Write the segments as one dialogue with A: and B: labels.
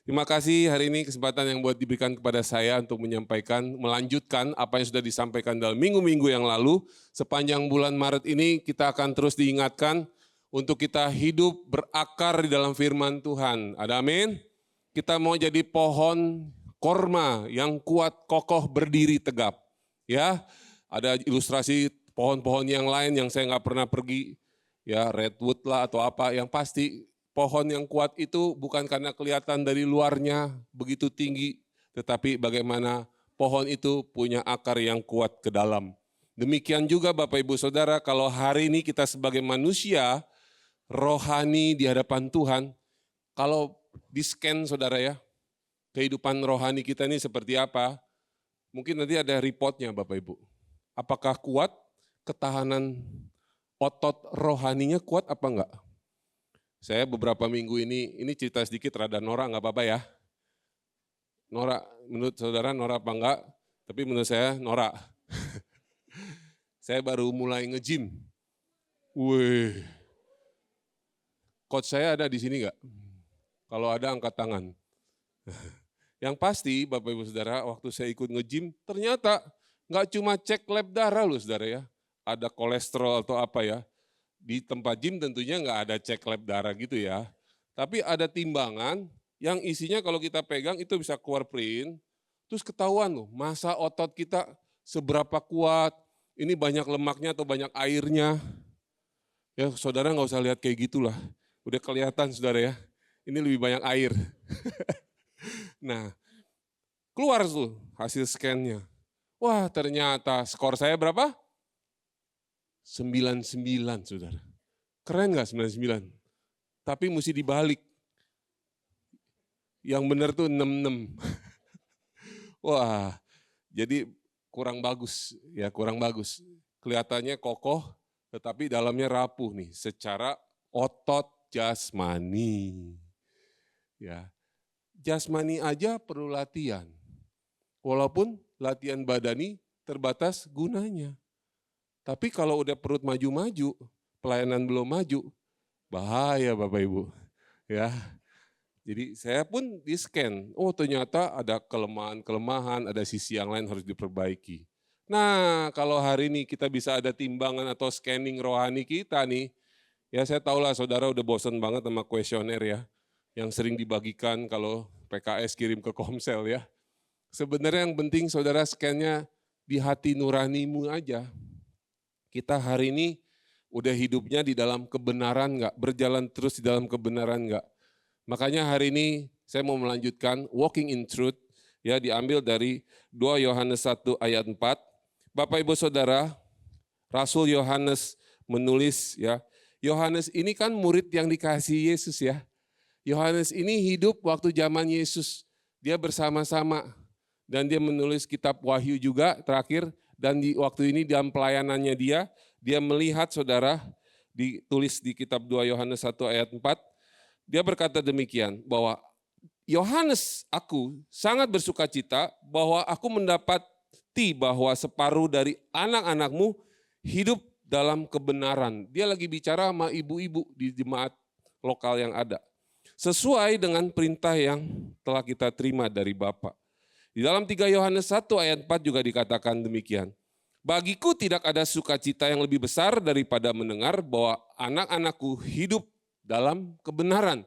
A: Terima kasih hari ini kesempatan yang buat diberikan kepada saya untuk menyampaikan, melanjutkan apa yang sudah disampaikan dalam minggu-minggu yang lalu. Sepanjang bulan Maret ini kita akan terus diingatkan untuk kita hidup berakar di dalam firman Tuhan. Ada amin? Kita mau jadi pohon korma yang kuat, kokoh, berdiri tegap. Ya, ada ilustrasi pohon-pohon yang lain yang saya nggak pernah pergi, ya redwood lah atau apa, yang pasti pohon yang kuat itu bukan karena kelihatan dari luarnya begitu tinggi, tetapi bagaimana pohon itu punya akar yang kuat ke dalam. Demikian juga Bapak Ibu Saudara, kalau hari ini kita sebagai manusia rohani di hadapan Tuhan, kalau di-scan saudara ya, kehidupan rohani kita ini seperti apa, mungkin nanti ada reportnya Bapak Ibu. Apakah kuat, ketahanan otot rohaninya kuat apa enggak? Saya beberapa minggu ini cerita sedikit rada norak, nggak apa-apa ya. Norak, menurut saudara norak apa enggak? Tapi menurut saya norak. Saya baru mulai nge-gym. Wih, coach saya ada di sini nggak? Kalau ada angkat tangan. Yang pasti Bapak Ibu Saudara, waktu saya ikut nge-gym, ternyata nggak cuma cek lab darah loh saudara ya. Ada kolesterol atau apa ya. Di tempat gym tentunya nggak ada cek lab darah gitu ya. Tapi ada timbangan yang isinya kalau kita pegang itu bisa keluar print, terus ketahuan loh massa otot kita seberapa kuat, ini banyak lemaknya atau banyak airnya. Ya saudara nggak usah lihat kayak gitulah, udah kelihatan saudara ya, ini lebih banyak air. Nah, keluar tuh hasil scan-nya. Wah ternyata skor saya berapa? 99 saudara. Keren nggak 99? Tapi mesti dibalik. Yang benar tuh 66. Wah, jadi kurang bagus ya, kurang bagus. Kelihatannya kokoh, tetapi dalamnya rapuh nih, secara otot jasmani. Ya, jasmani aja perlu latihan. Walaupun latihan badani terbatas gunanya. Tapi kalau udah perut maju-maju, pelayanan belum maju, bahaya Bapak Ibu. Ya. Jadi saya pun di-scan, oh ternyata ada kelemahan-kelemahan, ada sisi yang lain harus diperbaiki. Nah, kalau hari ini kita bisa ada timbangan atau scanning rohani kita nih, ya saya tahulah saudara udah bosan banget sama kuesioner ya, yang sering dibagikan kalau PKS kirim ke Komsel ya. Sebenarnya yang penting saudara scan-nya di hati nuranimu aja. Kita hari ini udah hidupnya di dalam kebenaran enggak, berjalan terus di dalam kebenaran enggak. Makanya hari ini saya mau melanjutkan Walking in Truth, ya diambil dari 2 Yohanes 1 ayat 4. Bapak Ibu Saudara, Rasul Yohanes menulis ya, Yohanes ini kan murid yang dikasihi Yesus ya. Yohanes ini hidup waktu zaman Yesus, dia bersama-sama dan dia menulis kitab Wahyu juga terakhir, dan di waktu ini dalam pelayanannya dia melihat saudara, ditulis di kitab 2 Yohanes 1 ayat 4, dia berkata demikian, bahwa Yohanes aku sangat bersuka cita bahwa aku mendapati bahwa separuh dari anak-anakmu hidup dalam kebenaran. Dia lagi bicara sama ibu-ibu di jemaat lokal yang ada. Sesuai dengan perintah yang telah kita terima dari Bapa. Di dalam 3 Yohanes 1 ayat 4 juga dikatakan demikian. Bagiku tidak ada sukacita yang lebih besar daripada mendengar bahwa anak-anakku hidup dalam kebenaran.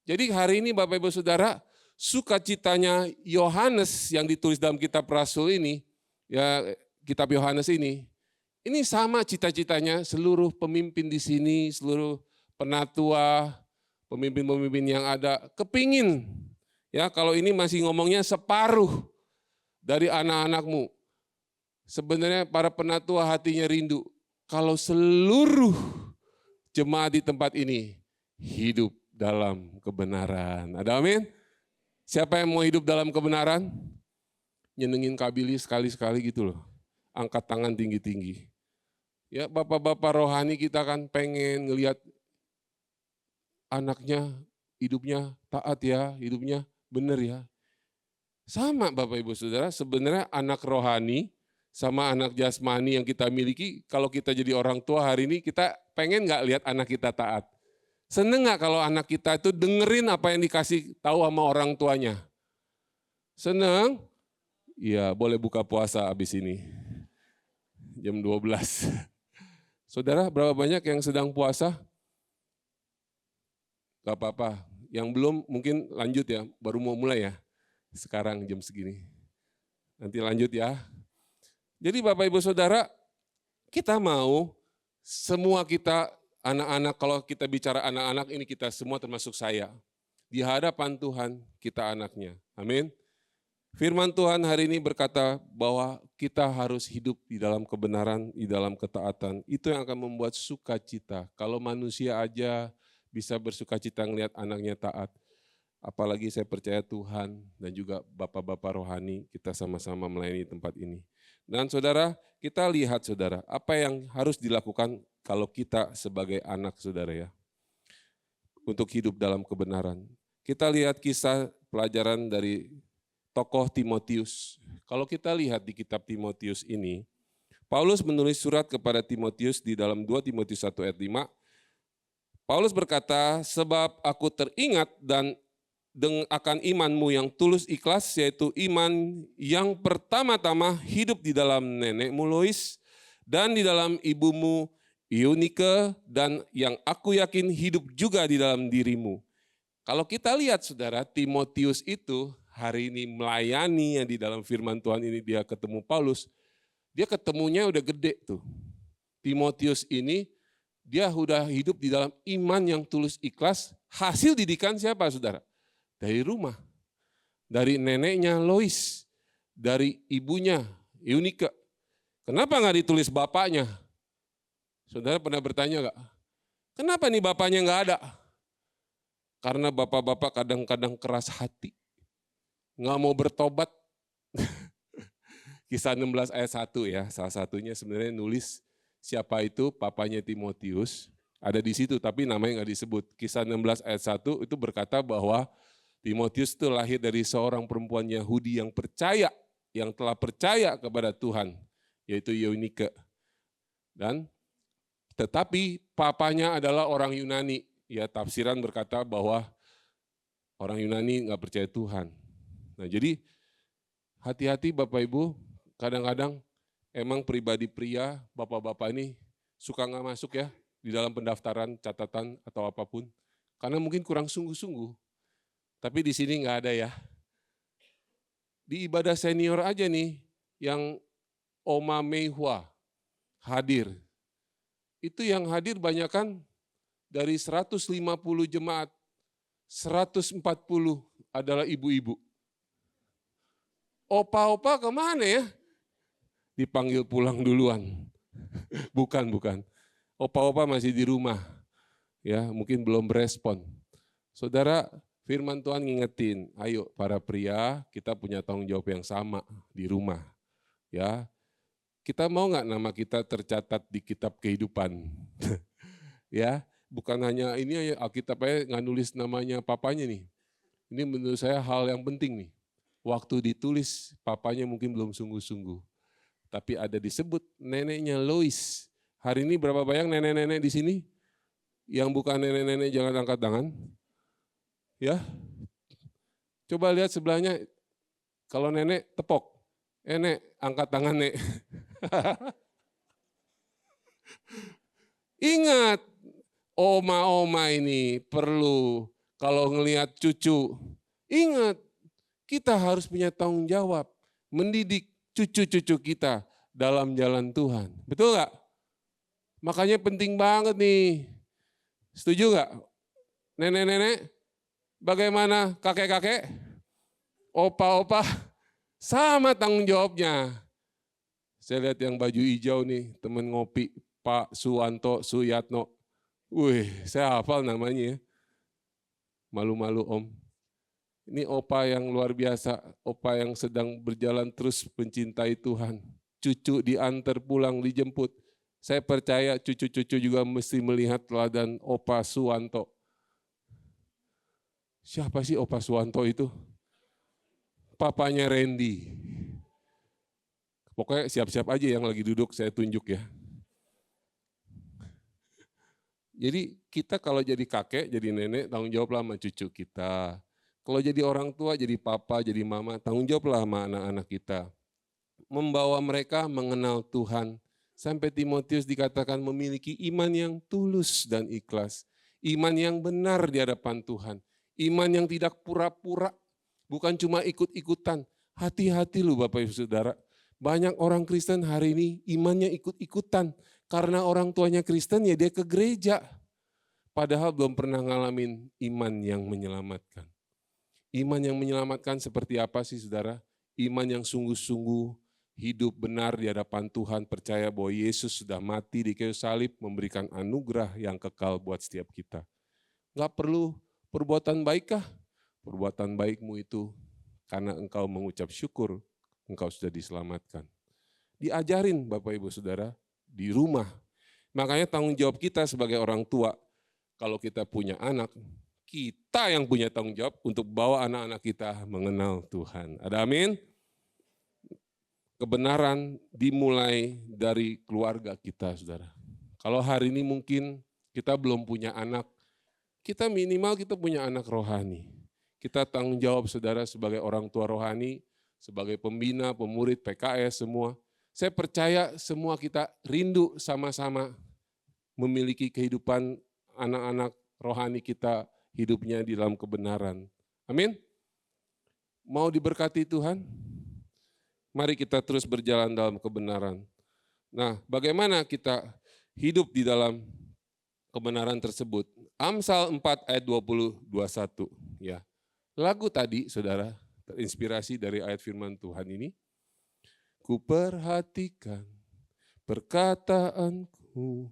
A: Jadi hari ini Bapak Ibu Saudara, sukacitanya Yohanes yang ditulis dalam kitab Rasul ini, ya kitab Yohanes ini sama cita-citanya seluruh pemimpin di sini, seluruh penatua, pemimpin-pemimpin yang ada, kepingin. Ya, kalau ini masih ngomongnya separuh dari anak-anakmu. Sebenarnya para penatua hatinya rindu. Kalau seluruh jemaat di tempat ini hidup dalam kebenaran. Ada amin? Siapa yang mau hidup dalam kebenaran? Nyenengin Kabili sekali-sekali gitu loh. Angkat tangan tinggi-tinggi. Ya, bapak-bapak rohani kita kan pengen ngelihat anaknya hidupnya taat ya, hidupnya benar ya. Sama Bapak Ibu Saudara, sebenarnya anak rohani sama anak jasmani yang kita miliki, kalau kita jadi orang tua hari ini, kita pengen nggak lihat anak kita taat? Seneng nggak kalau anak kita itu dengerin apa yang dikasih tahu sama orang tuanya? Seneng? Iya, boleh buka puasa abis ini. Jam 12. Saudara, berapa banyak yang sedang puasa? Gak apa-apa. Yang belum mungkin lanjut ya, baru mau mulai ya. Sekarang jam segini. Nanti lanjut ya. Jadi Bapak Ibu Saudara, kita mau semua kita anak-anak, kalau kita bicara anak-anak ini kita semua termasuk saya. Di hadapan Tuhan kita anaknya. Amin. Firman Tuhan hari ini berkata bahwa kita harus hidup di dalam kebenaran, di dalam ketaatan. Itu yang akan membuat sukacita. Kalau manusia aja bisa bersukacita melihat anaknya taat. Apalagi saya percaya Tuhan dan juga Bapak-Bapak rohani kita sama-sama melayani tempat ini. Dan saudara, kita lihat saudara, apa yang harus dilakukan kalau kita sebagai anak saudara ya. Untuk hidup dalam kebenaran. Kita lihat kisah pelajaran dari tokoh Timotius. Kalau kita lihat di kitab Timotius ini, Paulus menulis surat kepada Timotius di dalam 2 Timotius 1 ayat 5. Paulus berkata, sebab aku teringat dan akan imanmu yang tulus ikhlas, yaitu iman yang pertama-tama hidup di dalam nenekmu Lois dan di dalam ibumu Eunike, dan yang aku yakin hidup juga di dalam dirimu. Kalau kita lihat saudara, Timotius itu hari ini melayani yang di dalam firman Tuhan ini dia ketemu Paulus, dia ketemunya udah gede tuh. Timotius ini dia udah hidup di dalam iman yang tulus ikhlas, hasil didikan siapa saudara? Dari rumah, dari neneknya Lois, dari ibunya Eunike. Kenapa nggak ditulis bapaknya? Saudara pernah bertanya nggak? Kenapa nih bapaknya nggak ada? Karena bapak-bapak kadang-kadang keras hati. Nggak mau bertobat. Kisah 16 ayat 1 ya, salah satunya sebenarnya nulis siapa itu papanya Timotius, ada di situ tapi namanya nggak disebut. Kisah 16 ayat 1 itu berkata bahwa Timotius itu lahir dari seorang perempuan Yahudi yang percaya, yang telah percaya kepada Tuhan, yaitu Eunike. Dan tetapi papanya adalah orang Yunani. Ya, tafsiran berkata bahwa orang Yunani nggak percaya Tuhan. Nah, jadi hati-hati Bapak Ibu, kadang-kadang emang pribadi pria, bapak-bapak ini suka nggak masuk ya di dalam pendaftaran, catatan atau apapun, karena mungkin kurang sungguh-sungguh. Tapi di sini nggak ada ya. Di ibadah senior aja nih, yang Oma Meihua hadir. Itu yang hadir banyak kan dari 150 jemaat, 140 adalah ibu-ibu. Opa-opa kemana ya? Dipanggil pulang duluan. Bukan. Opa-opa masih di rumah. Ya, mungkin belum berespon. Saudara, firman Tuhan ngingetin, ayo para pria, kita punya tanggung jawab yang sama di rumah. Ya, kita mau nggak nama kita tercatat di kitab kehidupan? Ya, bukan hanya ini Alkitab nggak nulis namanya papanya nih. Ini menurut saya hal yang penting nih. Waktu ditulis papanya mungkin belum sungguh-sungguh. Tapi ada disebut neneknya Lois. Hari ini berapa banyak nenek-nenek di sini? Yang bukan nenek-nenek jangan angkat tangan. Ya, coba lihat sebelahnya. Kalau nenek tepok. Nek, angkat tangan nek. Ingat, oma-oma ini perlu kalau ngelihat cucu, ingat kita harus punya tanggung jawab mendidik cucu-cucu kita dalam jalan Tuhan. Betul nggak? Makanya penting banget nih. Setuju nggak? Nenek-nenek, bagaimana kakek-kakek? Opa-opa, sama tanggung jawabnya. Saya lihat yang baju hijau nih, teman ngopi, Pak Suwanto Suyatno. Wih, saya hafal namanya ya. Malu-malu Om. Ini opa yang luar biasa, opa yang sedang berjalan terus mencintai Tuhan. Cucu diantar pulang, dijemput. Saya percaya cucu-cucu juga mesti melihat teladan Opa Suwanto. Siapa sih Opa Suwanto itu? Papanya Randy. Pokoknya siap-siap aja yang lagi duduk saya tunjuk ya. Jadi kita kalau jadi kakek, jadi nenek, tanggung jawablah sama cucu kita. Kalau jadi orang tua, jadi papa, jadi mama, tanggung jawablah sama anak-anak kita. Membawa mereka mengenal Tuhan. Sampai Timotius dikatakan memiliki iman yang tulus dan ikhlas. Iman yang benar di hadapan Tuhan. Iman yang tidak pura-pura, bukan cuma ikut-ikutan. Hati-hati lu Bapak Ibu Saudara. Banyak orang Kristen hari ini imannya ikut-ikutan. Karena orang tuanya Kristen ya dia ke gereja. Padahal belum pernah ngalamin iman yang menyelamatkan. Iman yang menyelamatkan seperti apa sih saudara? Iman yang sungguh-sungguh hidup benar di hadapan Tuhan, percaya bahwa Yesus sudah mati di kayu salib, memberikan anugerah yang kekal buat setiap kita. Enggak perlu perbuatan baik kah? Perbuatan baikmu itu karena engkau mengucap syukur, engkau sudah diselamatkan. Diajarin Bapak Ibu Saudara di rumah. Makanya tanggung jawab kita sebagai orang tua, kalau kita punya anak, kita yang punya tanggung jawab untuk bawa anak-anak kita mengenal Tuhan. Ada amin? Kebenaran dimulai dari keluarga kita, saudara. Kalau hari ini mungkin kita belum punya anak, kita minimal kita punya anak rohani. Kita tanggung jawab, saudara, sebagai orang tua rohani, sebagai pembina, pemurid, PKS, semua. Saya percaya semua kita rindu sama-sama memiliki kehidupan anak-anak rohani kita, hidupnya di dalam kebenaran. Amin? Mau diberkati Tuhan? Mari kita terus berjalan dalam kebenaran. Nah, bagaimana kita hidup di dalam kebenaran tersebut? Amsal 4 ayat 20-21. Ya. Lagu tadi, saudara, terinspirasi dari ayat firman Tuhan ini. Ku perhatikan perkataanku,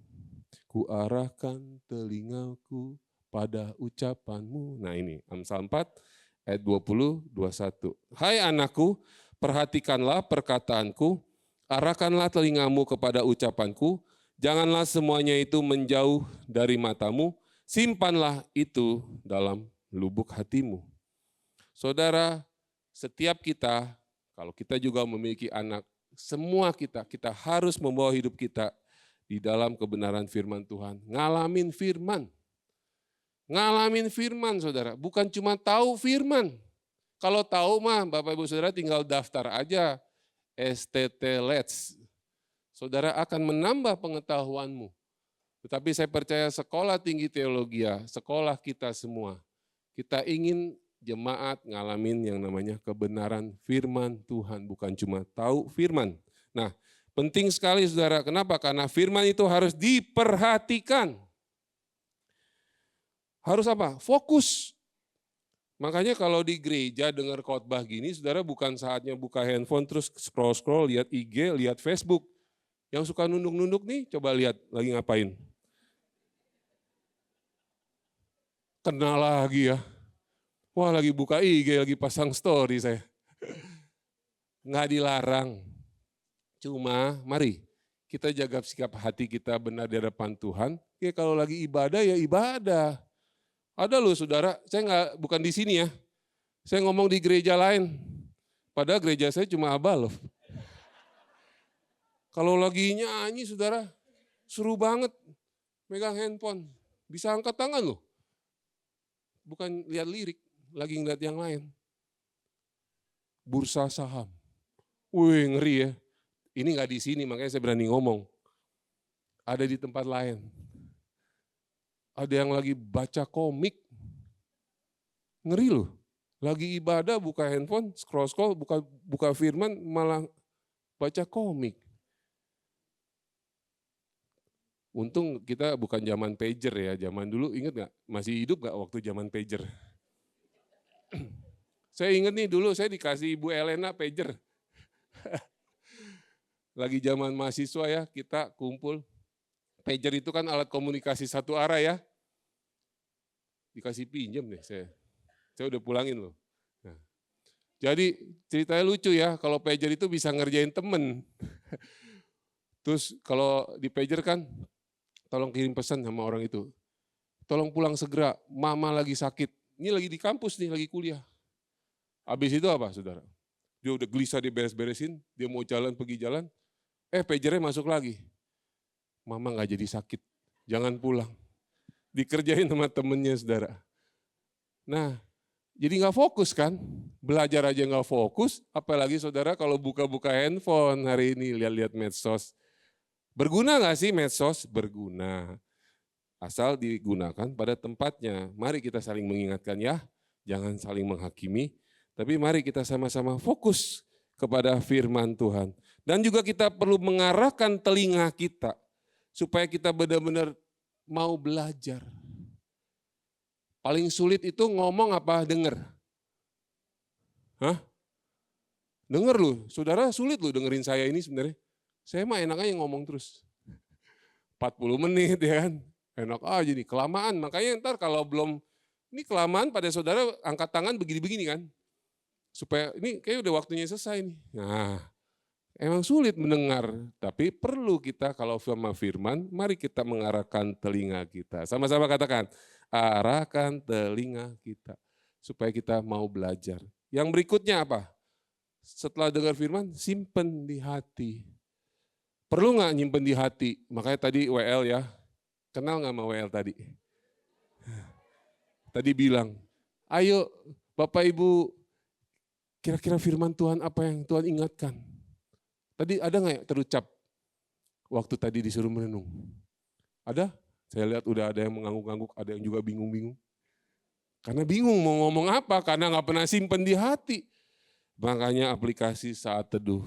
A: ku arahkan telingaku pada ucapanmu. Nah ini, Amsal 4 ayat 20-21. Hai anakku, perhatikanlah perkataanku, arahkanlah telingamu kepada ucapanku, janganlah semuanya itu menjauh dari matamu, simpanlah itu dalam lubuk hatimu. Saudara, setiap kita, kalau kita juga memiliki anak, semua kita harus membawa hidup kita di dalam kebenaran firman Tuhan. Ngalamin firman. Ngalamin firman, saudara. Bukan cuma tahu firman. Kalau tahu mah, Bapak Ibu Saudara tinggal daftar aja STT Let's. Saudara akan menambah pengetahuanmu. Tetapi saya percaya sekolah tinggi teologi, sekolah kita semua, kita ingin jemaat ngalamin yang namanya kebenaran firman Tuhan, bukan cuma tahu firman. Nah, penting sekali saudara, kenapa? Karena firman itu harus diperhatikan. Harus apa? Fokus. Makanya kalau di gereja dengar khotbah gini, saudara bukan saatnya buka handphone terus scroll-scroll, lihat IG, lihat Facebook. Yang suka nunduk-nunduk nih, coba lihat lagi ngapain. Kena lagi ya. Wah lagi buka IG, lagi pasang story saya. Nggak dilarang. Cuma mari kita jaga sikap hati kita benar di hadapan Tuhan. Ya kalau lagi ibadah ya ibadah. Ada loh saudara, saya bukan di sini ya. Saya ngomong di gereja lain. Padahal gereja saya cuma abal loh. Kalau lagi nyanyi saudara, seru banget. Megang handphone, bisa angkat tangan loh. Bukan lihat lirik, lagi ngeliat yang lain. Bursa saham. Wih ngeri ya. Ini nggak di sini makanya saya berani ngomong. Ada di tempat lain. Ada yang lagi baca komik. Ngeri loh. Lagi ibadah buka handphone, scroll-scroll, buka firman malah baca komik. Untung kita bukan zaman pager ya, zaman dulu inget nggak? Masih hidup nggak waktu zaman pager? Saya inget nih dulu saya dikasih Ibu Elena pager. Lagi zaman mahasiswa ya, kita kumpul. Pager itu kan alat komunikasi satu arah ya. Dikasih pinjam deh saya. Saya udah pulangin loh. Nah, jadi ceritanya lucu ya, kalau pager itu bisa ngerjain temen. Terus kalau di pager kan, tolong kirim pesan sama orang itu. Tolong pulang segera, mama lagi sakit. Ini lagi di kampus nih, lagi kuliah. Habis itu apa saudara? Dia udah gelisah, dia beres-beresin, dia mau jalan, pergi jalan. Pagernya masuk lagi. Mama gak jadi sakit, jangan pulang. dikerjain sama temennya saudara. Nah, jadi nggak fokus kan, belajar aja nggak fokus, apalagi saudara kalau buka-buka handphone hari ini, lihat-lihat medsos. Berguna nggak sih medsos? Berguna. Asal digunakan pada tempatnya. Mari kita saling mengingatkan ya, jangan saling menghakimi, tapi mari kita sama-sama fokus kepada firman Tuhan. Dan juga kita perlu mengarahkan telinga kita, supaya kita benar-benar mau belajar. Paling sulit itu ngomong apa denger? Hah? Denger lu, saudara sulit lu dengerin saya ini sebenarnya. Saya mah enak aja ngomong terus. 40 menit ya kan, enak aja nih, kelamaan. Makanya ntar kalau belum, ini kelamaan pada saudara angkat tangan begini-begini kan. Supaya ini kayak udah waktunya selesai nih. Nah, emang sulit mendengar, tapi perlu kita kalau sama firman, mari kita mengarahkan telinga kita. Sama-sama katakan, arahkan telinga kita, supaya kita mau belajar. Yang berikutnya apa? Setelah dengar firman, simpen di hati. Perlu nggak nyimpen di hati? Makanya tadi WL ya, kenal nggak sama WL tadi? Tadi bilang, ayo Bapak Ibu, kira-kira firman Tuhan apa yang Tuhan ingatkan? Tadi ada nggak ya terucap waktu tadi disuruh merenung? Ada? Saya lihat udah ada yang mengangguk-angguk, ada yang juga bingung-bingung. Karena bingung mau ngomong apa, karena nggak pernah simpen di hati. Makanya aplikasi saat teduh,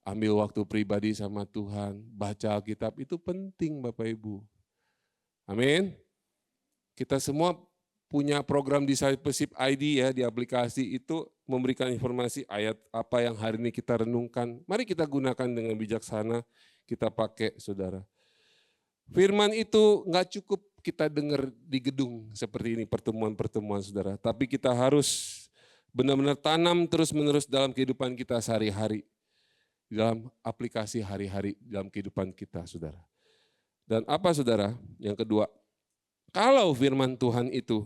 A: ambil waktu pribadi sama Tuhan, baca Alkitab itu penting Bapak Ibu. Amin. Kita semua punya program Discipleship ID ya di aplikasi itu memberikan informasi ayat apa yang hari ini kita renungkan. Mari kita gunakan dengan bijaksana, kita pakai saudara. Firman itu nggak cukup kita dengar di gedung seperti ini pertemuan-pertemuan saudara, tapi kita harus benar-benar tanam terus-menerus dalam kehidupan kita sehari-hari, dalam aplikasi hari-hari dalam kehidupan kita saudara. Dan apa saudara? Yang kedua, kalau firman Tuhan itu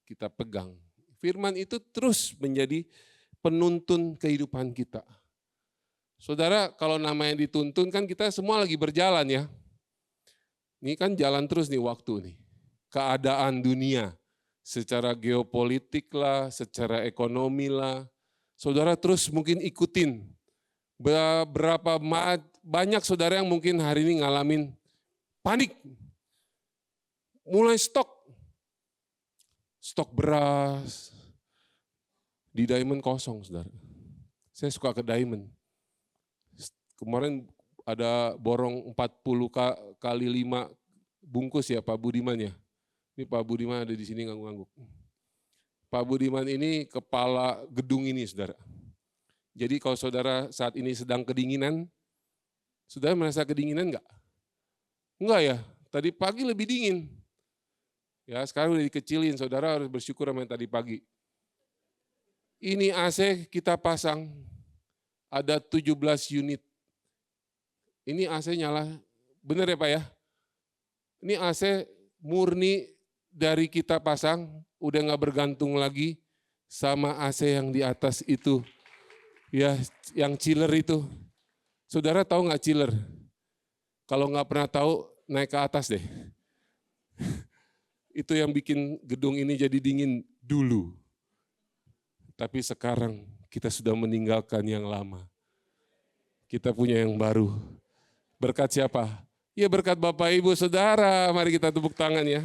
A: kita pegang, firman itu terus menjadi penuntun kehidupan kita. Saudara, kalau namanya dituntun kan kita semua lagi berjalan ya. Ini kan jalan terus nih waktu nih. Keadaan dunia secara geopolitik lah, secara ekonomi lah. Saudara terus mungkin ikutin. Berapa banyak saudara yang mungkin hari ini ngalamin panik. Mulai stok beras, di Diamond kosong saudara. Saya suka ke Diamond. Kemarin ada borong 40 kali 5 bungkus ya Pak Budiman ya. Ini Pak Budiman ada di sini ngangguk-ngangguk. Pak Budiman ini kepala gedung ini saudara. Jadi kalau saudara saat ini sedang kedinginan, saudara merasa kedinginan enggak? Enggak ya, tadi pagi lebih dingin. Ya sekarang udah dikecilin, saudara harus bersyukur sama yang tadi pagi. Ini AC kita pasang, ada 17 unit. Ini AC nyala, benar ya Pak ya? Ini AC murni dari kita pasang, udah nggak bergantung lagi sama AC yang di atas itu. Ya, yang chiller itu. Saudara tahu nggak chiller? Kalau nggak pernah tahu, naik ke atas deh. Itu yang bikin gedung ini jadi dingin dulu. Tapi sekarang kita sudah meninggalkan yang lama. Kita punya yang baru. Berkat siapa? Ya berkat Bapak Ibu Saudara. Mari kita tepuk tangan ya.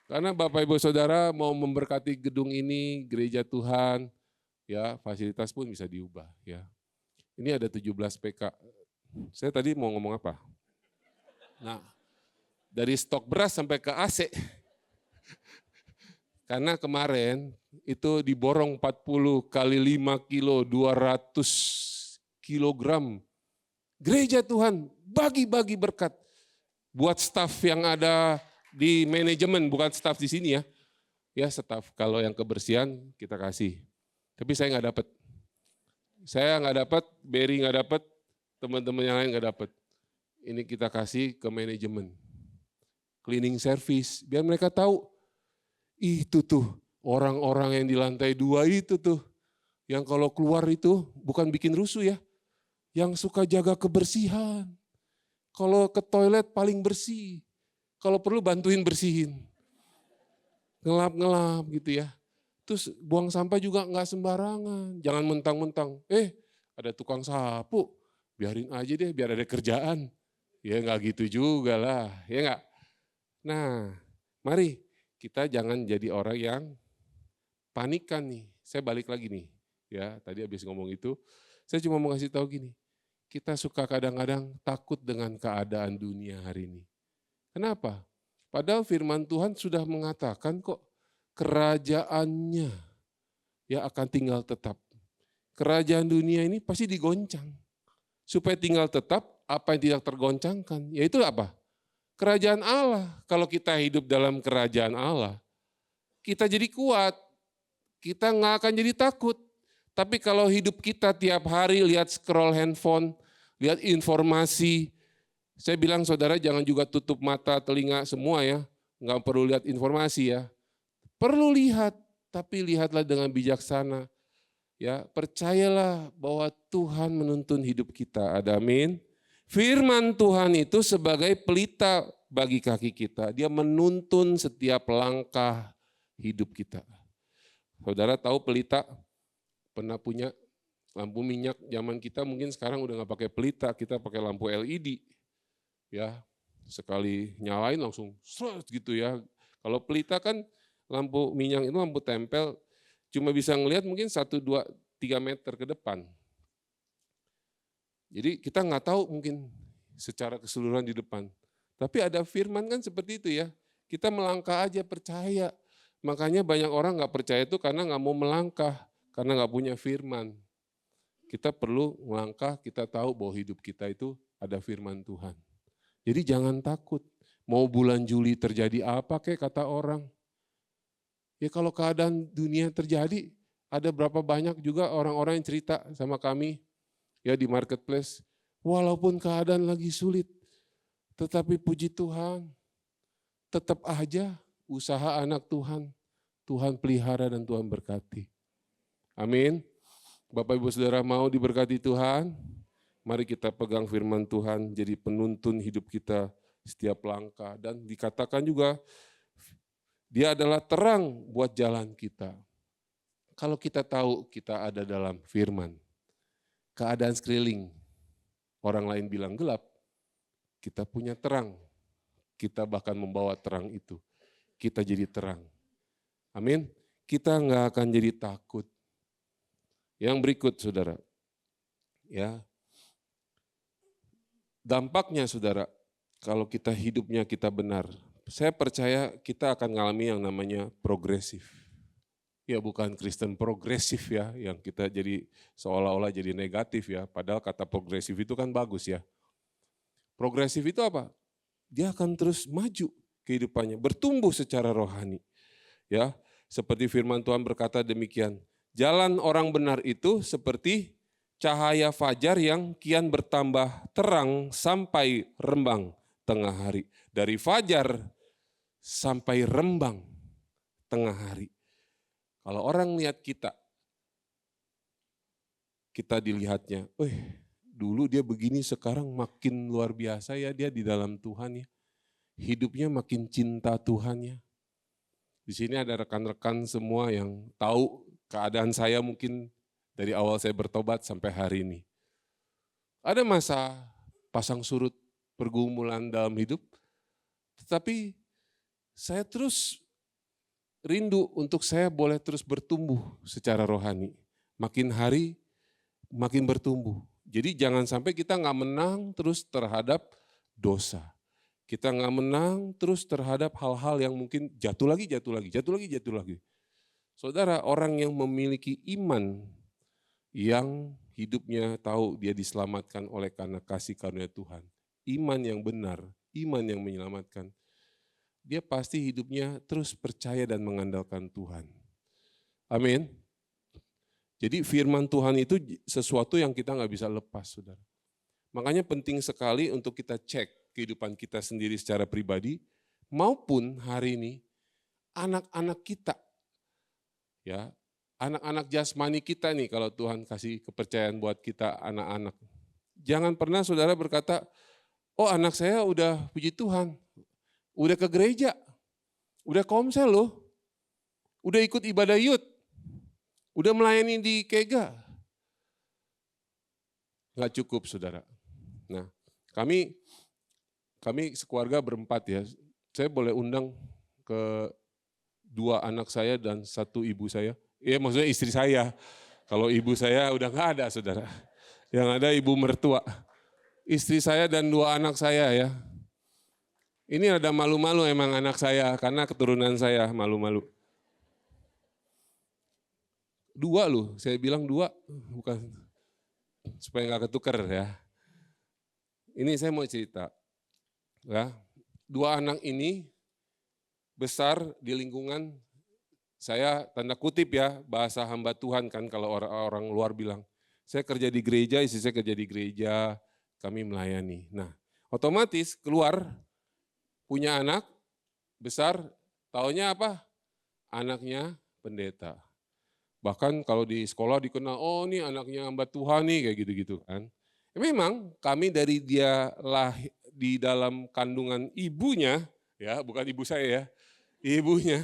A: Karena Bapak Ibu Saudara mau memberkati gedung ini, gereja Tuhan, ya fasilitas pun bisa diubah ya. Ini ada 17 PK. Saya tadi mau ngomong apa? Nah, dari stok beras sampai ke AC. Karena kemarin itu diborong 40 kali 5 kilo, 200 kilogram. Gereja Tuhan bagi-bagi berkat. Buat staf yang ada di manajemen, bukan staf di sini ya. Ya staf, kalau yang kebersihan kita kasih. Tapi saya nggak dapat. Saya nggak dapat, Berry nggak dapat, teman-teman yang lain nggak dapat. Ini kita kasih ke manajemen. Cleaning service, biar mereka tahu. Itu tuh orang-orang yang di lantai 2 itu tuh. Yang kalau keluar itu bukan bikin rusuh ya. Yang suka jaga kebersihan. Kalau ke toilet paling bersih. kalau perlu bantuin bersihin. Ngelap-ngelap gitu ya. Terus buang sampah juga nggak sembarangan. Jangan mentang-mentang, ada tukang sapu, biarin aja deh biar ada kerjaan. Ya nggak gitu juga lah, ya nggak? Nah, mari kita jangan jadi orang yang panikan nih. Saya balik lagi nih, ya tadi habis ngomong itu, saya cuma mau kasih tahu gini, kita suka kadang-kadang takut dengan keadaan dunia hari ini. Kenapa? Padahal firman Tuhan sudah mengatakan kok kerajaannya ya akan tinggal tetap. Kerajaan dunia ini pasti digoncang. Supaya tinggal tetap, apa yang tidak tergoncangkan, yaitu apa? Kerajaan Allah. Kalau kita hidup dalam kerajaan Allah, kita jadi kuat. Kita nggak akan jadi takut. Tapi kalau hidup kita tiap hari lihat scroll handphone, lihat informasi, saya bilang saudara jangan juga tutup mata, telinga semua ya. Nggak perlu lihat informasi ya. Perlu lihat, tapi lihatlah dengan bijaksana. Ya, percayalah bahwa Tuhan menuntun hidup kita. Ada amin. Firman Tuhan itu sebagai pelita bagi kaki kita. Dia menuntun setiap langkah hidup kita. Saudara tahu pelita? Pernah punya lampu minyak zaman kita mungkin sekarang udah nggak pakai pelita, kita pakai lampu LED. Ya, sekali nyalain langsung seret gitu ya. Kalau pelita kan lampu minyak itu lampu tempel, cuma bisa ngelihat mungkin 1, 2, 3 meter ke depan. Jadi kita nggak tahu mungkin secara keseluruhan di depan. Tapi ada firman kan seperti itu ya. Kita melangkah aja percaya. Makanya banyak orang nggak percaya itu karena nggak mau melangkah, karena nggak punya firman. Kita perlu melangkah, kita tahu bahwa hidup kita itu ada firman Tuhan. Jadi jangan takut. Mau bulan Juli terjadi apa kayak kata orang. Ya kalau keadaan dunia terjadi, ada berapa banyak juga orang-orang yang cerita sama kami ya di marketplace. Walaupun keadaan lagi sulit, tetapi puji Tuhan, tetap aja usaha anak Tuhan, Tuhan pelihara dan Tuhan berkati. Amin. Bapak Ibu Saudara mau diberkati Tuhan? Mari kita pegang firman Tuhan jadi penuntun hidup kita setiap langkah. Dan dikatakan juga dia adalah terang buat jalan kita. Kalau kita tahu kita ada dalam firman, keadaan sekeliling, orang lain bilang gelap, kita punya terang. Kita bahkan membawa terang itu. Kita jadi terang. Amin. Kita nggak akan jadi takut. Yang berikut saudara, ya dampaknya saudara, kalau kita hidupnya kita benar, saya percaya kita akan mengalami yang namanya progresif. Ya bukan Kristen progresif ya, yang kita jadi seolah-olah jadi negatif ya, padahal kata progresif itu kan bagus ya. Progresif itu apa? Dia akan terus maju kehidupannya, bertumbuh secara rohani. Ya, seperti firman Tuhan berkata demikian, jalan orang benar itu seperti cahaya fajar yang kian bertambah terang sampai rembang tengah hari. Dari fajar sampai rembang tengah hari. Kalau orang lihat kita dilihatnya, dulu dia begini sekarang makin luar biasa ya dia di dalam Tuhan ya. Hidupnya makin cinta Tuhan ya. Di sini ada rekan-rekan semua yang tahu keadaan saya mungkin dari awal saya bertobat sampai hari ini. Ada masa pasang surut pergumulan dalam hidup, tetapi saya terus rindu untuk saya boleh terus bertumbuh secara rohani. Makin hari makin bertumbuh. Jadi jangan sampai kita nggak menang terus terhadap dosa. Kita nggak menang terus terhadap hal-hal yang mungkin jatuh lagi. Saudara, orang yang memiliki iman yang hidupnya tahu dia diselamatkan oleh karena kasih karunia Tuhan. Iman yang benar, iman yang menyelamatkan. Dia pasti hidupnya terus percaya dan mengandalkan Tuhan. Amin. Jadi firman Tuhan itu sesuatu yang kita nggak bisa lepas, saudara. Makanya penting sekali untuk kita cek kehidupan kita sendiri secara pribadi, maupun hari ini anak-anak kita. Ya, anak-anak jasmani kita nih kalau Tuhan kasih kepercayaan buat kita anak-anak. Jangan pernah saudara berkata, oh anak saya udah puji Tuhan, udah ke gereja, udah komsel loh, udah ikut ibadah youth, udah melayani di Kega. Nggak cukup, saudara. Nah, kami sekeluarga berempat ya. Saya boleh undang ke 2 anak saya dan 1 ibu saya. Ya maksudnya istri saya. Kalau ibu saya udah nggak ada, saudara. Yang ada ibu mertua. Istri saya dan 2 anak saya ya. Ini ada malu-malu emang anak saya, karena keturunan saya malu-malu. 2 loh, saya bilang 2, bukan supaya nggak ketukar ya. Ini saya mau cerita. Ya, 2 anak ini besar di lingkungan, saya tanda kutip ya, bahasa hamba Tuhan kan kalau orang luar bilang. Saya kerja di gereja, istri saya kerja di gereja, kami melayani. Nah, otomatis keluar punya anak besar, taunya apa? Anaknya pendeta. Bahkan kalau di sekolah dikenal, oh ini anaknya hamba Tuhan nih, kayak gitu-gitu kan. Memang kami dari dia lahir di dalam kandungan ibunya, ya bukan ibu saya ya, ibunya.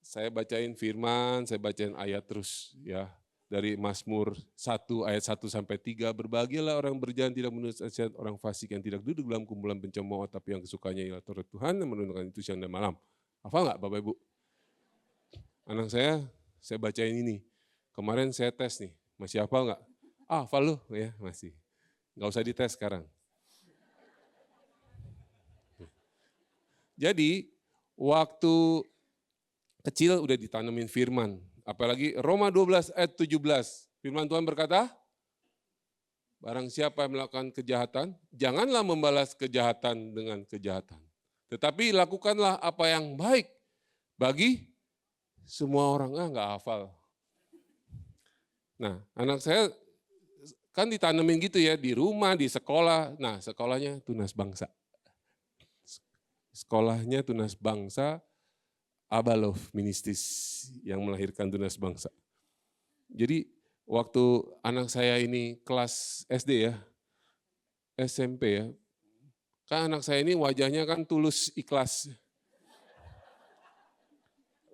A: Saya bacain firman, saya bacain ayat terus ya. Dari Mazmur 1 ayat 1 sampai 3, berbahagialah orang berjalan tidak menurut nasihat orang fasik yang tidak duduk dalam kumpulan pencemooh, tapi yang kesukanya ialah Taurat Tuhan yang menunjukkan itu siang dan malam. Hafal nggak Bapak Ibu? Anak saya bacain ini. Kemarin saya tes nih, masih hafal nggak? Hafal lu? Ya masih. Nggak usah dites sekarang. Jadi waktu kecil udah ditanemin firman. Apalagi Roma 12 ayat 17. Firman Tuhan berkata, barang siapa yang melakukan kejahatan, janganlah membalas kejahatan dengan kejahatan. Tetapi lakukanlah apa yang baik bagi semua orang. Nggak hafal. Nah, anak saya kan ditanemin gitu ya, di rumah, di sekolah. Nah, sekolahnya Tunas Bangsa. Sekolahnya Tunas Bangsa, Abalov Ministis yang melahirkan Tunas Bangsa. Jadi waktu anak saya ini kelas SD ya, SMP ya, kan anak saya ini wajahnya kan tulus ikhlas.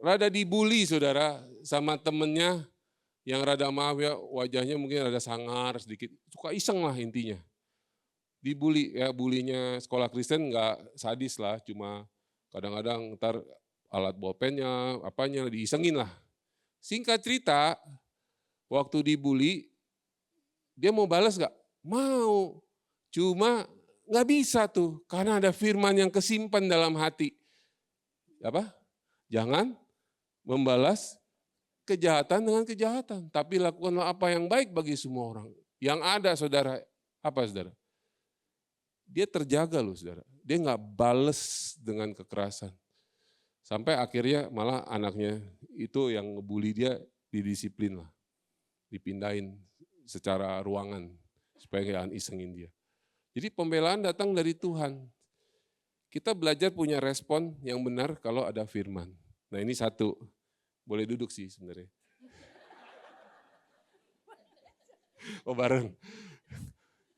A: Rada dibully saudara sama temennya yang rada maaf ya, wajahnya mungkin rada sangar sedikit, suka iseng lah intinya. Dibully ya, bulinya sekolah Kristen nggak sadis lah, cuma kadang-kadang ntar alat bolpennya, apanya diisengin lah. Singkat cerita, waktu dibully, dia mau balas nggak? Mau, cuma nggak bisa tuh, karena ada firman yang kesimpan dalam hati. Apa? Jangan membalas kejahatan dengan kejahatan, tapi lakukanlah apa yang baik bagi semua orang. Yang ada saudara, apa saudara? Dia terjaga loh saudara, dia nggak bales dengan kekerasan. Sampai akhirnya malah anaknya itu yang ngebully dia didisiplin lah. Dipindahin secara ruangan supaya nggak isengin dia. Jadi pembelaan datang dari Tuhan. Kita belajar punya respon yang benar kalau ada firman. Nah ini satu, boleh duduk sih sebenarnya. Oh bareng.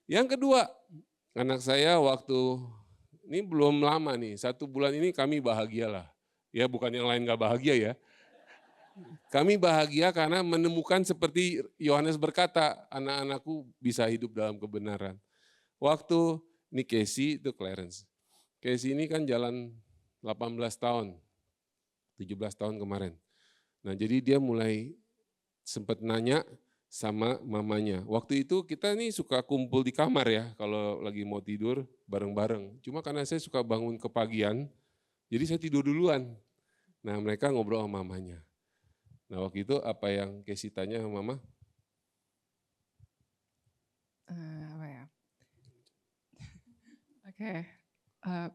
A: Yang kedua, anak saya waktu, ini belum lama nih, 1 bulan ini kami bahagialah. Ya bukan yang lain gak bahagia ya. Kami bahagia karena menemukan seperti Yohanes berkata, anak-anakku bisa hidup dalam kebenaran. Waktu ini Casey, itu Clarence. Casey ini kan jalan 18 tahun, 17 tahun kemarin. Nah jadi dia mulai sempat nanya sama mamanya. Waktu itu kita nih suka kumpul di kamar ya, kalau lagi mau tidur bareng-bareng. Cuma karena saya suka bangun kepagian, jadi saya tidur duluan. Nah mereka ngobrol sama mamanya. Nah waktu itu apa yang Casey tanya sama mama?
B: Apa ya? Oke,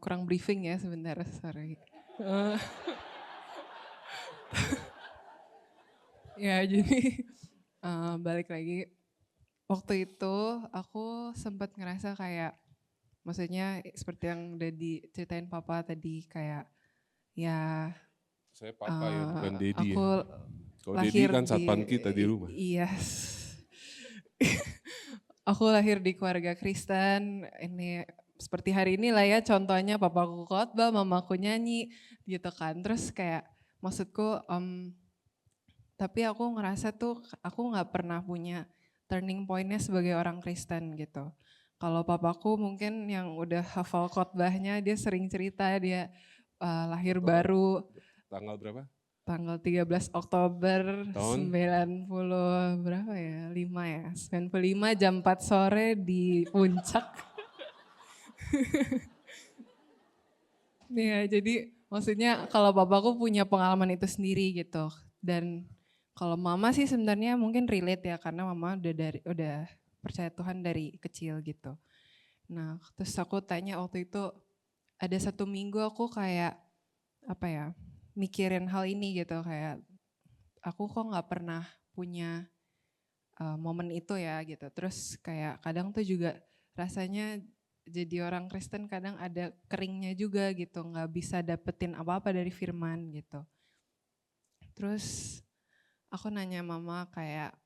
B: kurang briefing ya sebentar, sorry. Ya jadi balik lagi, waktu itu aku sempat ngerasa kayak, maksudnya seperti yang udah diceritain papa tadi, kayak ya
A: Saya papa ya, bukan Dedi
B: aku
A: ya. Kalau Dedi
B: lahir
A: kan satpam kita di rumah.
B: Iya. Aku lahir di keluarga Kristen, ini seperti hari ini lah ya contohnya papaku khotbah, mamaku nyanyi gitu kan. Terus kayak maksudku tapi aku ngerasa tuh aku nggak pernah punya turning point-nya sebagai orang Kristen gitu. Kalau papaku mungkin yang udah hafal khotbahnya dia sering cerita dia lahir baru
A: Tanggal berapa?
B: tanggal 13 Oktober
A: Tahun?
B: 90 berapa ya? 5 ya. 95 jam 4 sore di puncak. Iya, jadi maksudnya kalau papaku punya pengalaman itu sendiri gitu. Dan kalau mama sih sebenarnya mungkin relate ya karena mama udah percaya Tuhan dari kecil gitu. Nah, terus aku tanya waktu itu ada 1 minggu aku kayak apa ya? Mikirin hal ini gitu kayak aku kok nggak pernah punya momen itu ya gitu. Terus kayak kadang tuh juga rasanya jadi orang Kristen kadang ada keringnya juga gitu, nggak bisa dapetin apa-apa dari firman gitu. Terus aku nanya mama kayak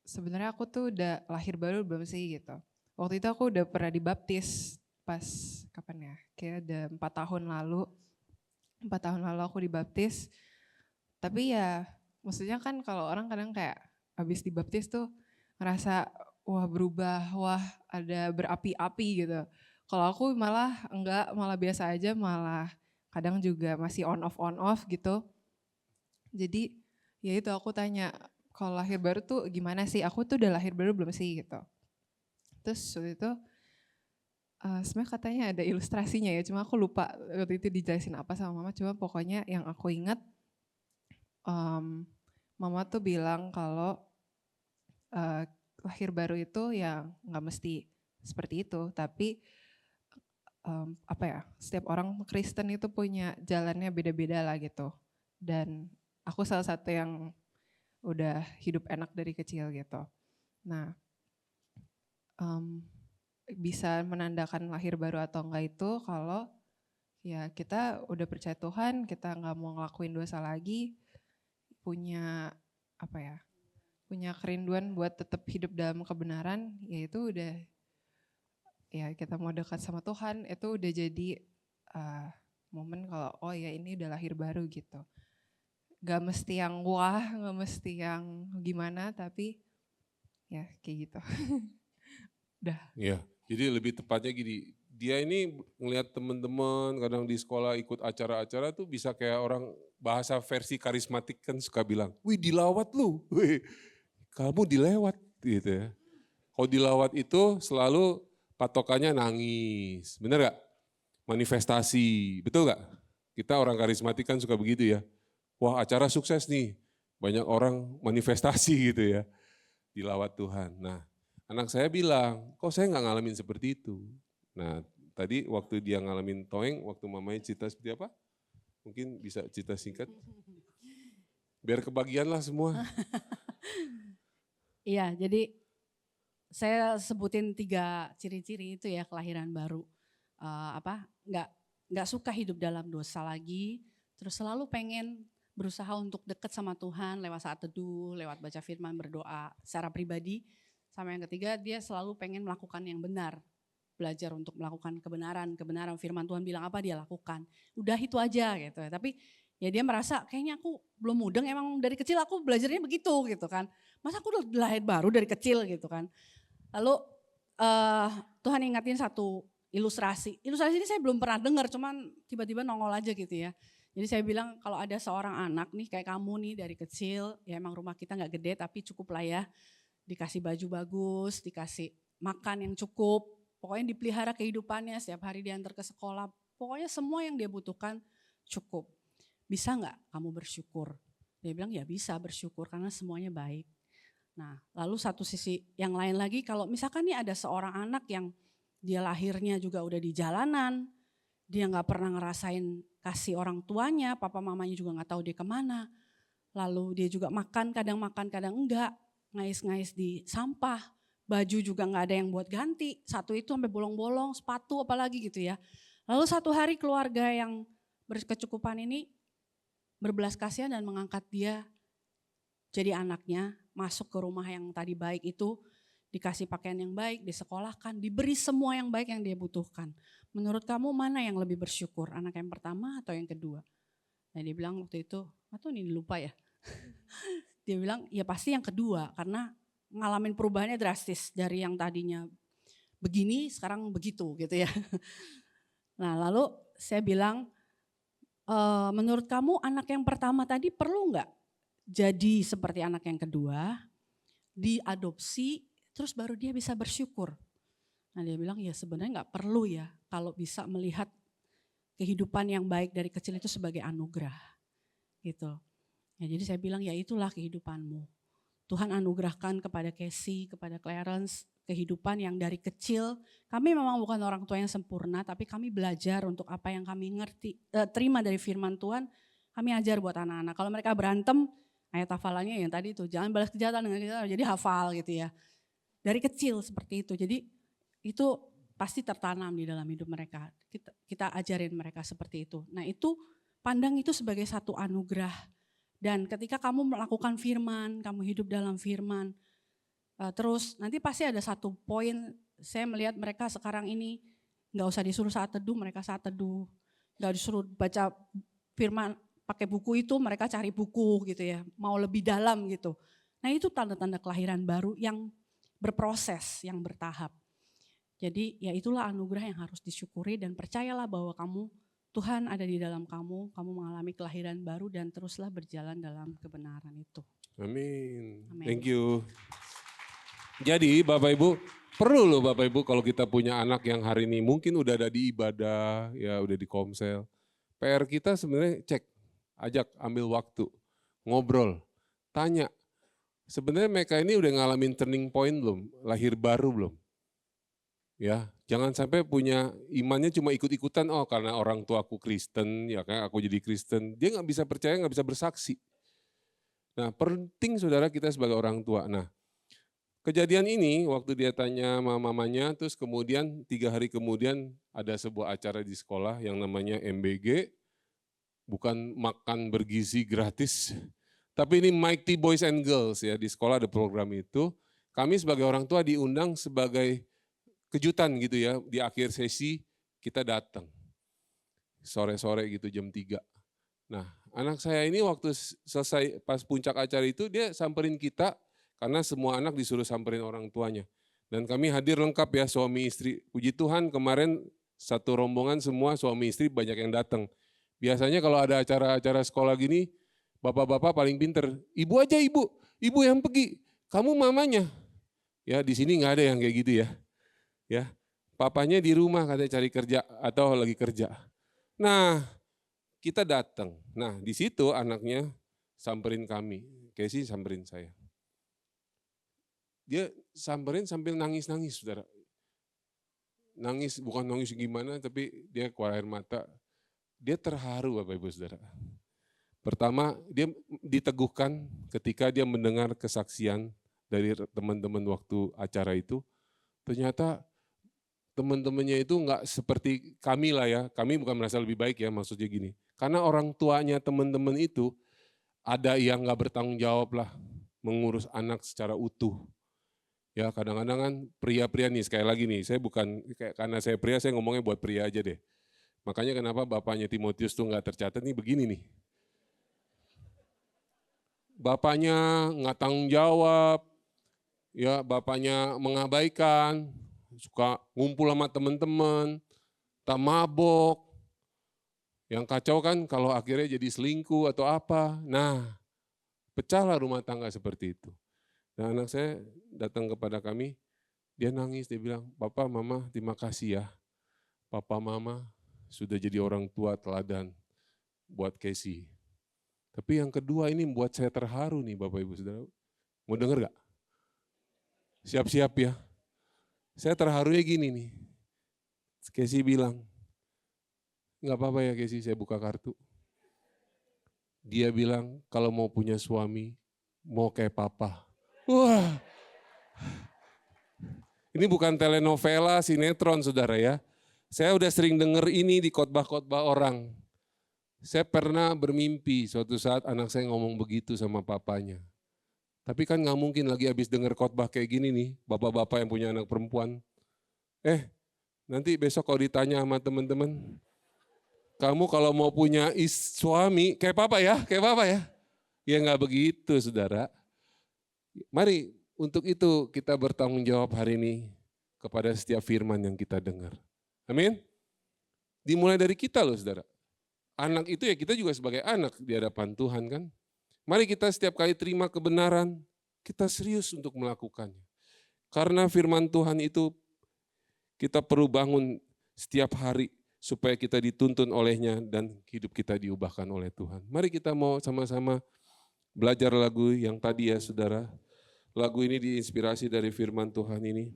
B: sebenarnya aku tuh udah lahir baru belum sih gitu. Waktu itu aku udah pernah dibaptis pas kapan ya? Kayak ada 4 tahun lalu. 4 tahun lalu aku dibaptis. Tapi ya maksudnya kan kalau orang kadang kayak habis dibaptis tuh ngerasa wah berubah, wah ada berapi-api gitu. Kalau aku malah enggak, malah biasa aja, malah kadang juga masih on off gitu. Jadi ya itu aku tanya, kalau lahir baru tuh gimana sih? Aku tuh udah lahir baru belum sih gitu. Terus waktu itu sebenarnya katanya ada ilustrasinya ya, cuma aku lupa waktu itu dijelasin apa sama mama. Cuma pokoknya yang aku ingat mama tuh bilang kalau lahir baru itu ya nggak mesti seperti itu, tapi apa ya, setiap orang Kristen itu punya jalannya beda-beda lah gitu. Dan aku salah satu yang udah hidup enak dari kecil gitu. Nah, bisa menandakan lahir baru atau enggak itu kalau ya kita udah percaya Tuhan, kita nggak mau ngelakuin dosa lagi, punya apa ya, punya kerinduan buat tetap hidup dalam kebenaran, ya itu udah ya kita mau dekat sama Tuhan itu udah jadi momen kalau oh ya ini udah lahir baru gitu. Gak mesti yang wah, gak mesti yang gimana, tapi ya kayak gitu. Udah.
A: Ya, jadi lebih tepatnya gini, dia ini ngelihat teman-teman kadang di sekolah ikut acara-acara tuh bisa kayak orang bahasa versi karismatik kan suka bilang, wih dilawat lu, wih kamu dilewat gitu ya. Kalau dilawat itu selalu patokannya nangis, bener gak? Manifestasi, betul gak? Kita orang karismatik kan suka begitu ya. Wah acara sukses nih, banyak orang manifestasi gitu ya, dilawat Tuhan. Nah anak saya bilang, kok saya nggak ngalamin seperti itu. Nah tadi waktu dia ngalamin toeng, waktu mamanya cerita seperti apa? Mungkin bisa cerita singkat, biar kebagian lah semua.
C: Iya, jadi saya sebutin 3 ciri-ciri itu ya kelahiran baru. Apa? Nggak suka hidup dalam dosa lagi, terus selalu pengen berusaha untuk dekat sama Tuhan lewat saat teduh, lewat baca firman, berdoa secara pribadi. Sama yang ketiga, dia selalu pengen melakukan yang benar, belajar untuk melakukan kebenaran firman Tuhan bilang apa dia lakukan. Udah itu aja gitu. Tapi ya dia merasa kayaknya aku belum mudeng, emang dari kecil aku belajarnya begitu gitu kan. Masa aku udah lahir baru dari kecil gitu kan. Lalu Tuhan ingatin satu ilustrasi. Ilustrasi ini saya belum pernah dengar, cuman tiba-tiba nongol aja gitu ya. Jadi saya bilang kalau ada seorang anak nih kayak kamu nih dari kecil, ya emang rumah kita gak gede tapi cukup lah ya. Dikasih baju bagus, dikasih makan yang cukup, pokoknya dipelihara kehidupannya, setiap hari diantar ke sekolah, pokoknya semua yang dia butuhkan cukup. Bisa gak kamu bersyukur? Dia bilang ya bisa bersyukur karena semuanya baik. Nah lalu satu sisi yang lain lagi, kalau misalkan nih ada seorang anak yang dia lahirnya juga udah di jalanan, dia gak pernah ngerasain kasih orang tuanya, papa mamanya juga gak tahu dia kemana. Lalu dia juga makan kadang enggak, ngais-ngais di sampah, baju juga gak ada yang buat ganti, satu itu sampai bolong-bolong, sepatu apalagi gitu ya. Lalu satu hari keluarga yang berkecukupan ini berbelas kasihan dan mengangkat dia jadi anaknya, masuk ke rumah yang tadi baik itu, dikasih pakaian yang baik, disekolahkan, diberi semua yang baik yang dia butuhkan. Menurut kamu mana yang lebih bersyukur, anak yang pertama atau yang kedua? Nah dia bilang waktu itu, atau ini lupa ya. Dia bilang ya pasti yang kedua karena ngalamin perubahannya drastis dari yang tadinya begini sekarang begitu gitu ya. Nah lalu saya bilang, menurut kamu anak yang pertama tadi perlu nggak jadi seperti anak yang kedua, diadopsi terus baru dia bisa bersyukur. Nah dia bilang ya sebenarnya nggak perlu ya kalau bisa melihat kehidupan yang baik dari kecil itu sebagai anugerah gitu. Ya, jadi saya bilang ya itulah kehidupanmu. Tuhan anugerahkan kepada Casey, kepada Clarence kehidupan yang dari kecil. Kami memang bukan orang tua yang sempurna tapi kami belajar untuk apa yang kami terima dari firman Tuhan. Kami ajar buat anak-anak. Kalau mereka berantem, ayat hafalannya yang tadi itu, jangan balas kejahatan dengan kejahatan, jadi hafal gitu ya. Dari kecil seperti itu, jadi itu pasti tertanam di dalam hidup mereka. Kita ajarin mereka seperti itu. Nah itu pandang itu sebagai satu anugerah. Dan ketika kamu melakukan firman, kamu hidup dalam firman, terus nanti pasti ada satu poin, saya melihat mereka sekarang ini gak usah disuruh saat teduh, mereka saat teduh. Gak disuruh baca firman, pakai buku itu mereka cari buku gitu ya, mau lebih dalam gitu. Nah itu tanda-tanda kelahiran baru yang berproses, yang bertahap. Jadi ya itulah anugerah yang harus disyukuri dan percayalah bahwa Tuhan ada di dalam kamu mengalami kelahiran baru dan teruslah berjalan dalam kebenaran itu.
A: Amin.
C: Amin.
A: Thank you. Jadi Bapak Ibu, perlu loh Bapak Ibu kalau kita punya anak yang hari ini mungkin udah ada di ibadah, ya udah di komsel. PR kita sebenarnya cek, ajak ambil waktu, ngobrol, tanya. Sebenarnya mereka ini udah ngalamin turning point belum? Lahir baru belum? Ya, jangan sampai punya imannya cuma ikut-ikutan, oh karena orang tua aku Kristen, ya kan aku jadi Kristen. Dia nggak bisa percaya, nggak bisa bersaksi. Nah penting saudara kita sebagai orang tua. Nah kejadian ini waktu dia tanya sama mamanya, terus kemudian 3 hari kemudian ada sebuah acara di sekolah yang namanya MBG, bukan makan bergizi gratis, tapi ini Mighty Boys and Girls ya, di sekolah ada program itu. Kami sebagai orang tua diundang sebagai kejutan gitu ya, di akhir sesi kita datang. Sore-sore gitu jam 3. Nah anak saya ini waktu selesai pas puncak acara itu dia samperin kita, karena semua anak disuruh samperin orang tuanya. Dan kami hadir lengkap ya suami istri. Puji Tuhan kemarin satu rombongan semua suami istri banyak yang datang. Biasanya kalau ada acara-acara sekolah gini, bapak-bapak paling pinter. Ibu aja ibu yang pergi, kamu mamanya. Ya di sini nggak ada yang kayak gitu ya. Ya, papanya di rumah katanya cari kerja atau lagi kerja. Nah, kita datang. Nah, di situ anaknya samperin kami. Casey samperin saya. Dia samperin sambil nangis-nangis, saudara. Nangis, bukan nangis gimana, tapi dia keluar air mata. Dia terharu, Bapak Ibu Saudara. Pertama, dia diteguhkan ketika dia mendengar kesaksian dari teman-teman waktu acara itu. Ternyata teman-temannya itu enggak seperti kami lah ya, kami bukan merasa lebih baik ya, maksudnya gini. Karena orang tuanya teman-teman itu ada yang enggak bertanggung jawab lah mengurus anak secara utuh. Ya kadang-kadang kan pria-pria nih, sekali lagi nih, saya bukan, karena saya pria saya ngomongnya buat pria aja deh. Makanya kenapa bapaknya Timotius tuh enggak tercatat nih begini nih. Bapaknya enggak tanggung jawab, ya bapaknya mengabaikan, suka ngumpul sama teman-teman, tak mabok. Yang kacau kan kalau akhirnya jadi selingkuh atau apa. Nah, pecahlah rumah tangga seperti itu. Dan anak saya datang kepada kami, dia nangis, dia bilang, Papa, Mama, terima kasih ya. Papa, Mama sudah jadi orang tua teladan buat Casey. Tapi yang kedua ini buat saya terharu nih Bapak Ibu Saudara. Mau denger gak? Siap-siap ya. Saya terharunya gini nih, Casey bilang, nggak apa-apa ya Casey, saya buka kartu. Dia bilang kalau mau punya suami, mau kayak papa. Wah, ini bukan telenovela, sinetron saudara ya. Saya udah sering denger ini di khotbah-khotbah orang. Saya pernah bermimpi suatu saat anak saya ngomong begitu sama papanya. Tapi kan nggak mungkin lagi habis dengar khotbah kayak gini nih, bapak-bapak yang punya anak perempuan. Nanti besok kalau ditanya sama teman-teman, kamu kalau mau punya suami, kayak papa ya? Ya nggak begitu, saudara. Mari untuk itu kita bertanggung jawab hari ini kepada setiap firman yang kita dengar. Amin. Dimulai dari kita loh, saudara. Anak itu ya kita juga sebagai anak di hadapan Tuhan kan. Mari kita setiap kali terima kebenaran, kita serius untuk melakukannya. Karena firman Tuhan itu kita perlu bangun setiap hari supaya kita dituntun olehnya dan hidup kita diubahkan oleh Tuhan. Mari kita mau sama-sama belajar lagu yang tadi ya saudara. Lagu ini diinspirasi dari firman Tuhan ini.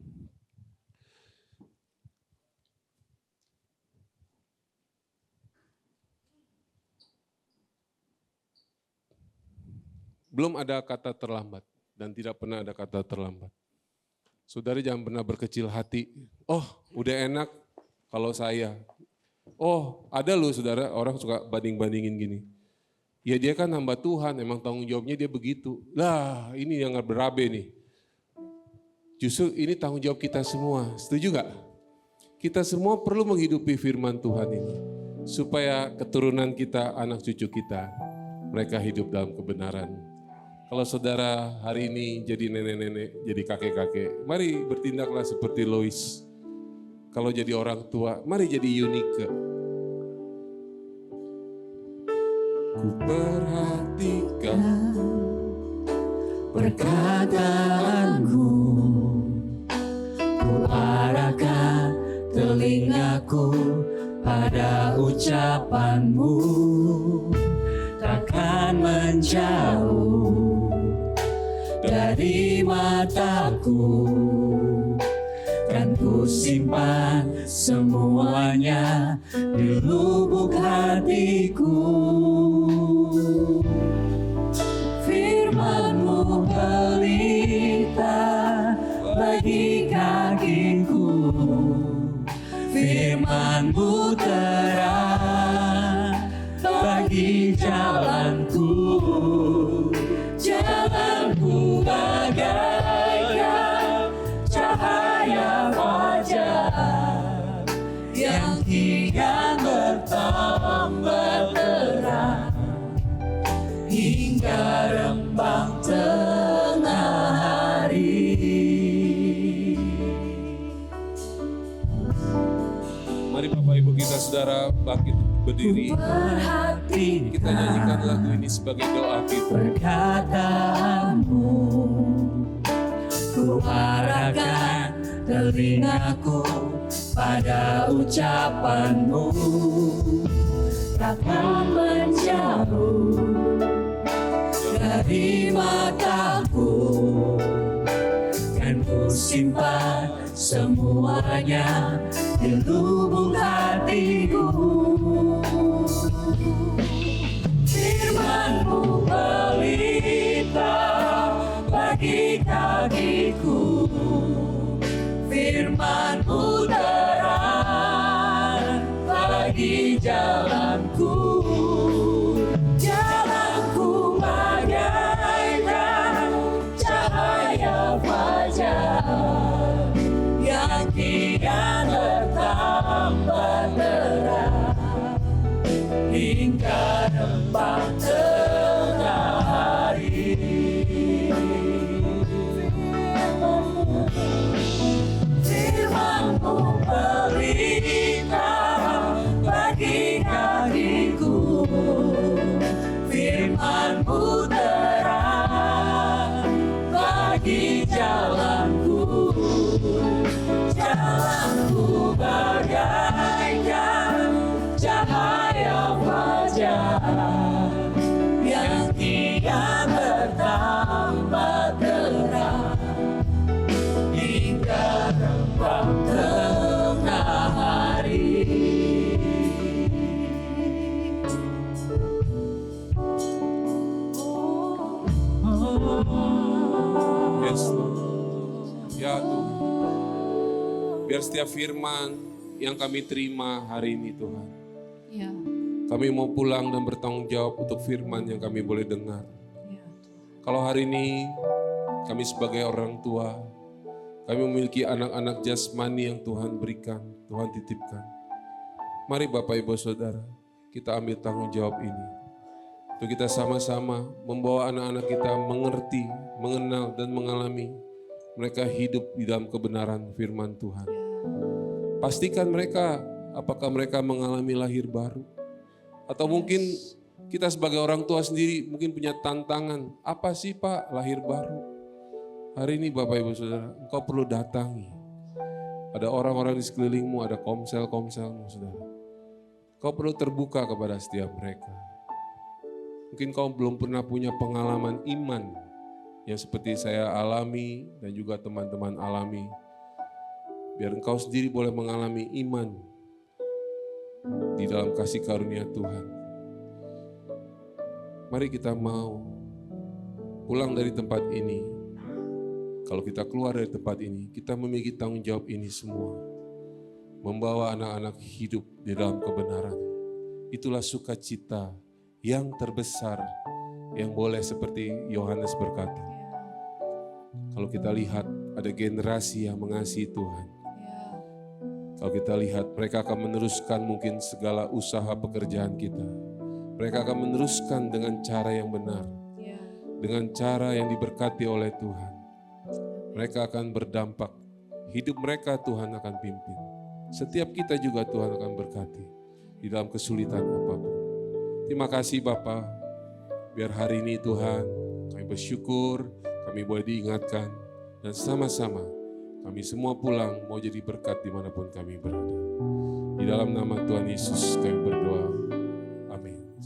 A: Belum ada kata terlambat dan tidak pernah ada kata terlambat. Saudara jangan pernah berkecil hati. Oh, udah enak kalau saya. Oh, ada loh saudara, orang suka banding-bandingin gini. Ya dia kan hamba Tuhan, emang tanggung jawabnya dia begitu. Lah, ini yang berabe nih. Justru ini tanggung jawab kita semua, setuju gak? Kita semua perlu menghidupi firman Tuhan ini. Supaya keturunan kita, anak cucu kita, mereka hidup dalam kebenaran. Kalau saudara hari ini jadi nenek-nenek, jadi kakek-kakek, mari bertindaklah seperti Lois. Kalau jadi orang tua, mari jadi Eunike. Ku perhatikan
D: perkataanmu, ku arahkan telingaku pada ucapanmu, takkan menjauh dari mataku, kan ku simpan semuanya di lubuk hatiku. Firman-Mu pelita bagi kakiku, Firman-Mu terang bagi jalanku. Jalanku bagaikan cahaya fajar yang kian bertambah terang hingga rembang tengah hari.
A: Mari Bapak Ibu kita saudara bangkit berdiri. Kita nyanyikan lagu ini sebagai doa kita.
D: Perkataanmu, ku arahkan telingaku pada ucapanmu, takkan menjauh dari mataku, kan ku simpan semuanya di lubuk hatiku. Firman-Mu pelita bagi kakiku, Firman-Mu terang bagi jalanku. Jalanku bagaikan cahaya fajar yang kian bertambah terang hingga rembang tengah hari. Firman-Mu pelita bagi kakiku, Firman-Mu terang bagi jalanku. Jalanku bagaikan cahaya fajar yang kian bertambah terang hingga rembang tengah hari.
A: Yes, ya Tuhan. Biar setiap firman yang kami terima hari ini Tuhan.
C: Ya,
A: Kami mau pulang dan bertanggung jawab untuk firman yang kami boleh dengar.
C: ya.
A: Kalau hari ini Kami sebagai orang tua, kami memiliki anak-anak jasmani yang Tuhan berikan, Tuhan titipkan. Mari Bapak Ibu Saudara, kita ambil tanggung jawab ini. Untuk kita sama-sama membawa anak-anak kita mengerti, mengenal dan mengalami mereka hidup di dalam kebenaran firman Tuhan. Pastikan mereka, apakah mereka mengalami lahir baru. Atau mungkin kita sebagai orang tua sendiri mungkin punya tantangan. Apa sih Pak lahir baru? Hari ini Bapak Ibu Saudara, engkau perlu datangi. Ada orang-orang di sekelilingmu, ada komsel-komselmu Saudara. Kau perlu terbuka kepada setiap mereka. Mungkin kau belum pernah punya pengalaman iman yang seperti saya alami dan juga teman-teman alami. Biar engkau sendiri boleh mengalami iman di dalam kasih karunia Tuhan. Mari kita mau pulang dari tempat ini. Kalau kita keluar dari tempat ini, kita memiliki tanggung jawab ini semua. Membawa anak-anak hidup di dalam kebenaran. Itulah sukacita yang terbesar yang boleh seperti Yohanes berkata. Kalau kita lihat ada generasi yang mengasihi Tuhan. Kalau kita lihat mereka akan meneruskan mungkin segala usaha pekerjaan kita. Mereka akan meneruskan dengan cara yang benar. Dengan cara yang diberkati oleh Tuhan. Mereka akan berdampak. Hidup mereka Tuhan akan pimpin. Setiap kita juga Tuhan akan berkati. Di dalam kesulitan apapun. Terima kasih Bapa, biar hari ini Tuhan kami bersyukur, kami boleh diingatkan, dan sama-sama kami semua pulang mau jadi berkat dimanapun kami berada. Di dalam nama Tuhan Yesus kami berdoa.